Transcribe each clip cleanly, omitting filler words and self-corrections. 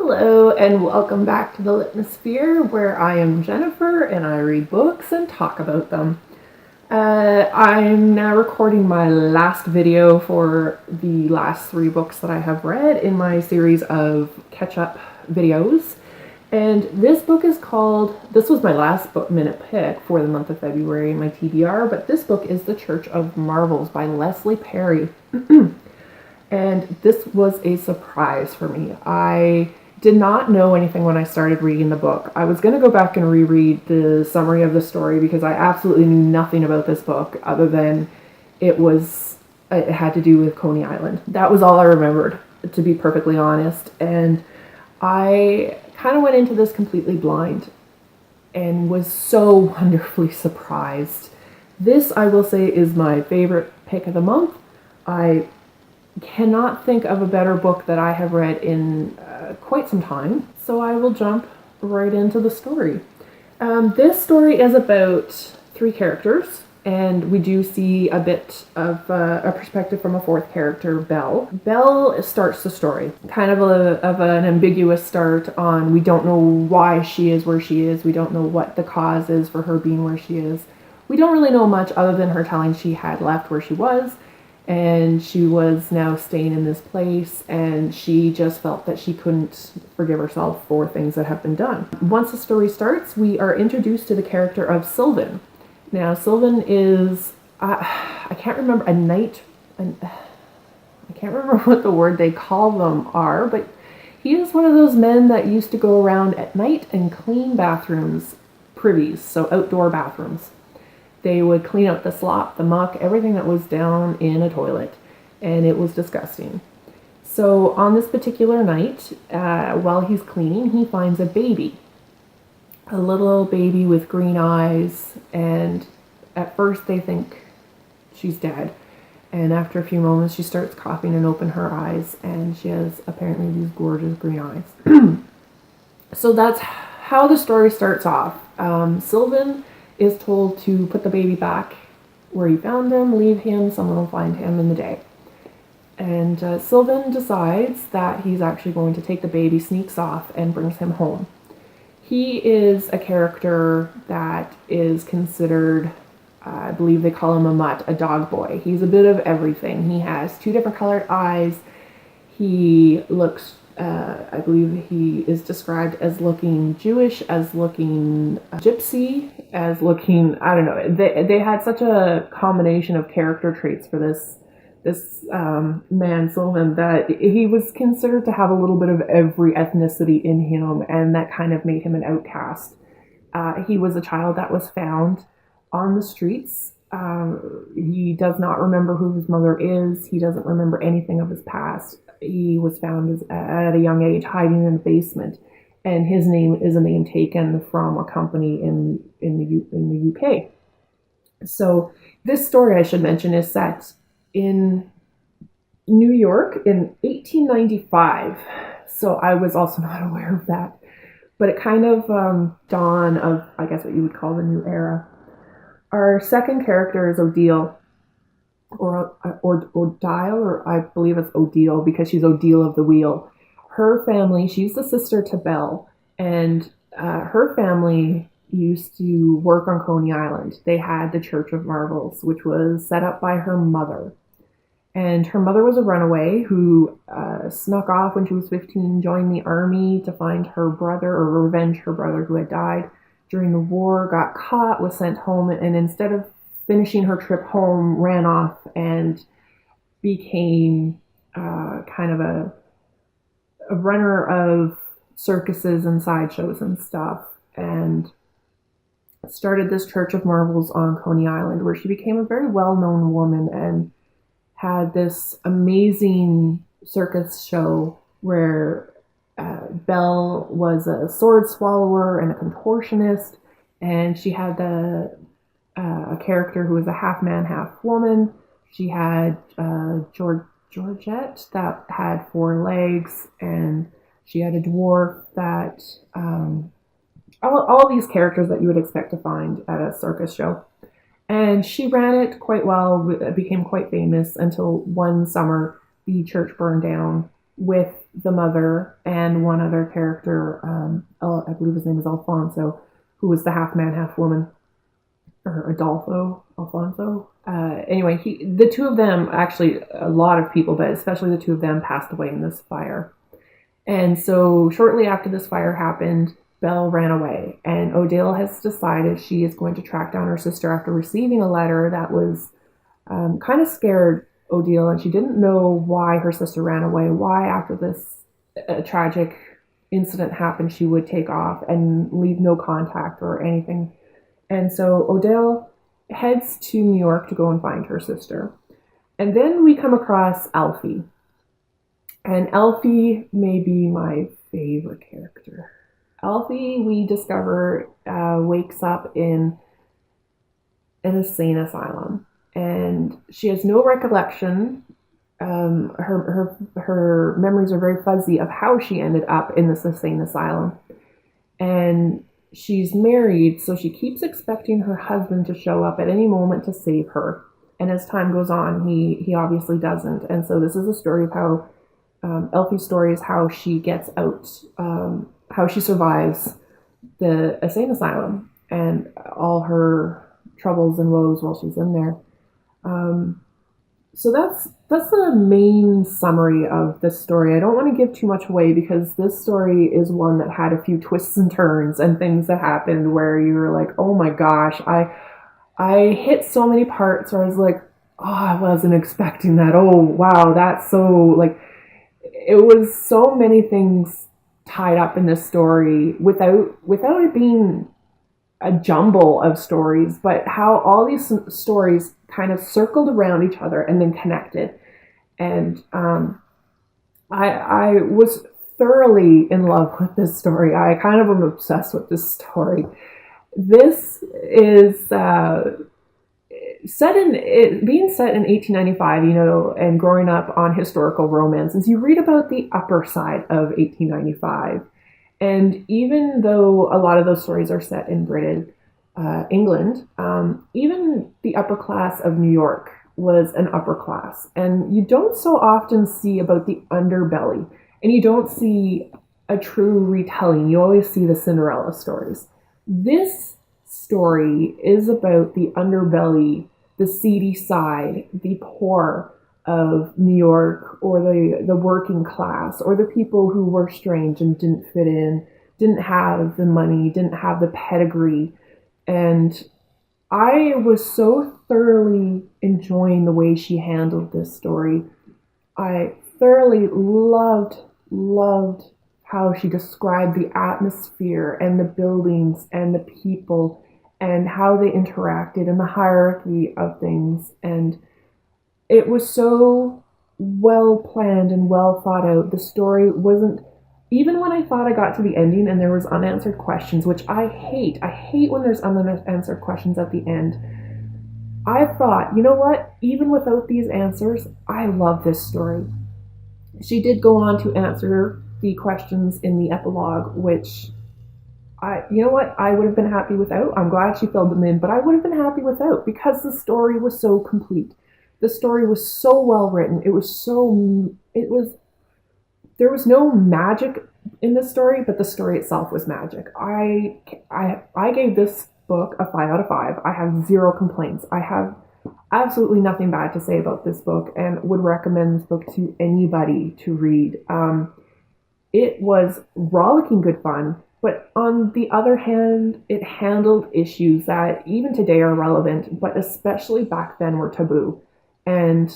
Hello and welcome back to the Litmosphere, where I am Jennifer and I read books and talk about them. I'm now recording my last video for the last 3 books that I have read in my series of catch-up videos. And this book is called, this was my last book minute pick for the month of February in my TBR, but this book is The Church of Marvels by Leslie Parry. And this was a surprise for me. I did not know anything when I started reading the book. I was going to go back and reread the summary of the story because I absolutely knew nothing about this book other than it had to do with Coney Island. That was all I remembered, to be perfectly honest. And I kind of went into this completely blind and was so wonderfully surprised. This, I will say, is my favorite pick of the month. I cannot think of a better book that I have read in quite some time, so I will jump right into the story. This story is about 3 characters, and we do see a bit of a perspective from a 4th character, Belle. Belle starts the story, kind of an ambiguous start on we don't know why she is where she is, we don't know what the cause is for her being where she is. We don't really know much other than her telling she had left where she was, and she was now staying in this place, and she just felt that she couldn't forgive herself for things that have been done. Once the story starts, we are introduced to the character of Sylvan. Now, Sylvan is, I can't remember, a knight, I can't remember what the word they call them are, but he is one of those men that used to go around at night and clean bathrooms, privies, so outdoor bathrooms. They would clean up the slop, the muck, everything that was down in a toilet, and it was disgusting. So on this particular night, while he's cleaning, he finds a baby. A little baby with green eyes, and at first they think she's dead. And after a few moments, she starts coughing and open her eyes, and she has apparently these gorgeous green eyes. So that's how the story starts off. Sylvan is told to put the baby back where he found him, leave him, someone will find him in the day. And Sylvan decides that he's actually going to take the baby, sneaks off, and brings him home. He is a character that is considered, I believe they call him a mutt, a dog boy. He's a bit of everything. He has 2 different colored eyes. He looks, I believe he is described as looking Jewish, as looking gypsy, as looking, I don't know. They had such a combination of character traits for this man, Sylvan, that he was considered to have a little bit of every ethnicity in him, and that kind of made him an outcast. He was a child that was found on the streets. He does not remember who his mother is. He doesn't remember anything of his past. He was found at a young age hiding in a basement, and his name is a name taken from a company in the UK. So this story, I should mention, is set in New York in 1895. So I was also not aware of that, but it kind of dawn of, I guess, what you would call the new era. Our second character is Odile, or Odile, or I believe it's Odile because she's Odile of the Wheel. Her family, she's the sister to Belle, and her family used to work on Coney Island. They had the Church of Marvels, which was set up by her mother. And her mother was a runaway who snuck off when she was 15, joined the army to find her brother or revenge her brother who had died during the war, got caught, was sent home, and instead of finishing her trip home, ran off and became kind of a runner of circuses and sideshows and stuff, and started this Church of Marvels on Coney Island, where she became a very well-known woman and had this amazing circus show where Belle was a sword swallower and a contortionist, and she had a character who was a half man, half woman. She had Georgette that had 4 legs, and she had a dwarf that all these characters that you would expect to find at a circus show. And she ran it quite well, became quite famous until one summer the church burned down with the mother and one other character. I believe his name is Alfonso, who was the half man, half woman, or Alfonso. Anyway, the two of them, actually, a lot of people, but especially the two of them, passed away in this fire. And so shortly after this fire happened, Belle ran away, and Odile has decided she is going to track down her sister after receiving a letter that was kind of scared Odile, and she didn't know why her sister ran away, why after this tragic incident happened she would take off and leave no contact or anything. And so Odile heads to New York to go and find her sister. And then we come across Elfie. And Elfie may be my favorite character. Elfie, we discover, wakes up in an insane asylum. And she has no recollection. Her memories are very fuzzy of how she ended up in this insane asylum. And she's married, so she keeps expecting her husband to show up at any moment to save her. And as time goes on, he obviously doesn't. And so this is a story of how Elfie's story is how she gets out, how she survives the insane asylum and all her troubles and woes while she's in there. So that's the main summary of this story. I don't want to give too much away because this story is one that had a few twists and turns and things that happened where you were like, oh my gosh, I hit so many parts where I was like, oh, I wasn't expecting that. Oh, wow, that's so, like, it was so many things tied up in this story without it being a jumble of stories, but how all these stories kind of circled around each other and then connected. And I was thoroughly in love with this story. I kind of am obsessed with this story. This is being set in 1895, and growing up on historical romances, you read about the upper side of 1895. And even though a lot of those stories are set in Britain, England, even the upper class of New York was an upper class. And you don't so often see about the underbelly, and you don't see a true retelling. You always see the Cinderella stories. This story is about the underbelly, the seedy side, the poor of New York, or the working class, or the people who were strange and didn't fit in, didn't have the money, didn't have the pedigree. And I was so thoroughly enjoying the way she handled this story. I thoroughly loved how she described the atmosphere and the buildings and the people and how they interacted and the hierarchy of things. And it was so well planned and well thought out. The story wasn't, even when I thought I got to the ending and there was unanswered questions, which I hate when there's unanswered questions at the end. I thought, you know what? Even without these answers, I love this story. She did go on to answer the questions in the epilogue, which I would have been happy without. I'm glad she filled them in, but I would have been happy without because the story was so complete. The story was so well written. There was no magic in the story, but the story itself was magic. I gave this book a 5 out of 5. I have 0 complaints. I have absolutely nothing bad to say about this book and would recommend this book to anybody to read. It was rollicking good fun, but on the other hand, it handled issues that even today are relevant, but especially back then were taboo. And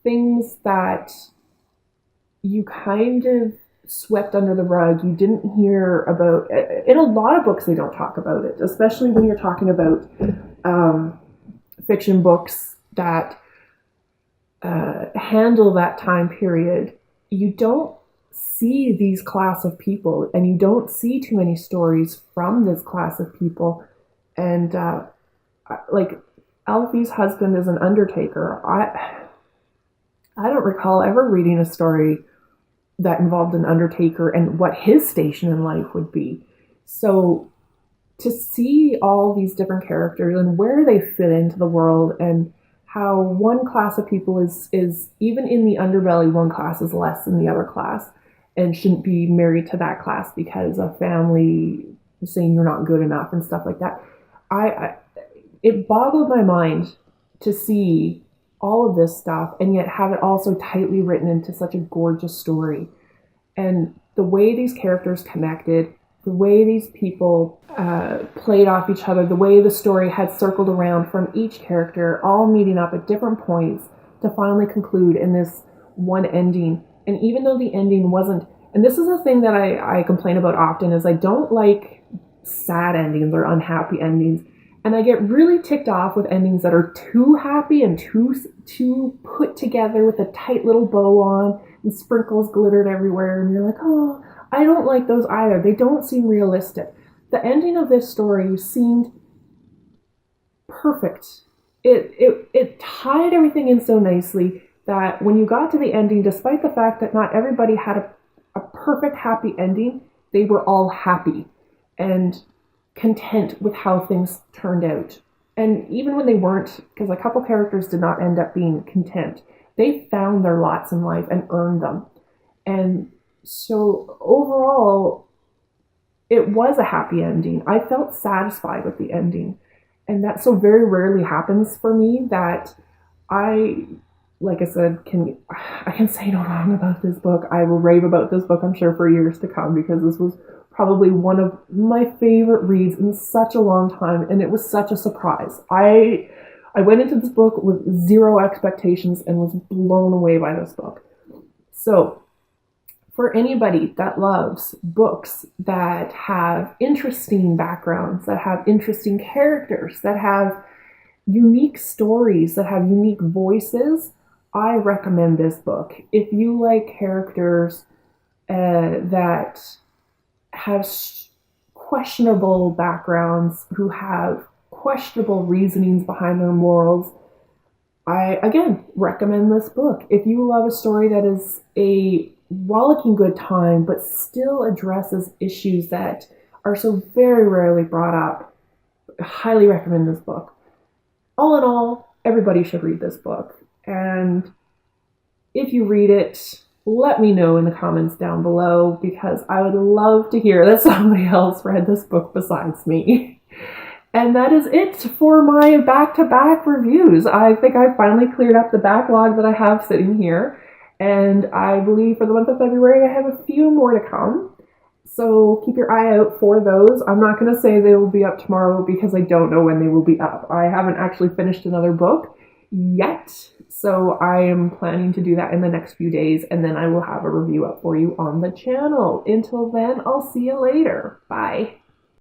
things that you kind of swept under the rug, you didn't hear about. In a lot of books, they don't talk about it, especially when you're talking about fiction books that handle that time period. You don't see these class of people, and you don't see too many stories from this class of people. And like Alfie's husband is an undertaker. I don't recall ever reading a story that involved an undertaker and what his station in life would be. So to see all these different characters and where they fit into the world and how one class of people is even in the underbelly, one class is less than the other class and shouldn't be married to that class because of family saying you're not good enough and stuff like that. I it boggled my mind to see all of this stuff and yet have it also tightly written into such a gorgeous story. And the way these characters connected, the way these people played off each other, the way the story had circled around from each character, all meeting up at different points to finally conclude in this one ending. And even though the ending wasn't, and this is a thing that I complain about often, is I don't like sad endings or unhappy endings. And I get really ticked off with endings that are too happy and too put together with a tight little bow on and sprinkles glittered everywhere. And you're like, oh, I don't like those either. They don't seem realistic. The ending of this story seemed perfect. It tied everything in so nicely that when you got to the ending, despite the fact that not everybody had a perfect happy ending, they were all happy and content with how things turned out. And even when they weren't, because a couple characters did not end up being content, they found their lots in life and earned them. And so overall, it was a happy ending. I felt satisfied with the ending. And that so very rarely happens for me that I, like I said, I can say no wrong about this book. I will rave about this book, I'm sure, for years to come, because this was probably one of my favorite reads in such a long time, and it was such a surprise. I went into this book with zero expectations and was blown away by this book. So, for anybody that loves books that have interesting backgrounds, that have interesting characters, that have unique stories, that have unique voices, I recommend this book. If you like characters that have questionable backgrounds, who have questionable reasonings behind their morals, I, again, recommend this book. If you love a story that is a rollicking good time, but still addresses issues that are so very rarely brought up, I highly recommend this book. All in all, everybody should read this book. And if you read it, let me know in the comments down below, because I would love to hear that somebody else read this book besides me. And that is it for my back-to-back reviews. I think I finally cleared up the backlog that I have sitting here. And I believe for the month of February, I have a few more to come. So keep your eye out for those. I'm not going to say they will be up tomorrow because I don't know when they will be up. I haven't actually finished another book yet. So I am planning to do that in the next few days, and then I will have a review up for you on the channel. Until then, I'll see you later. Bye.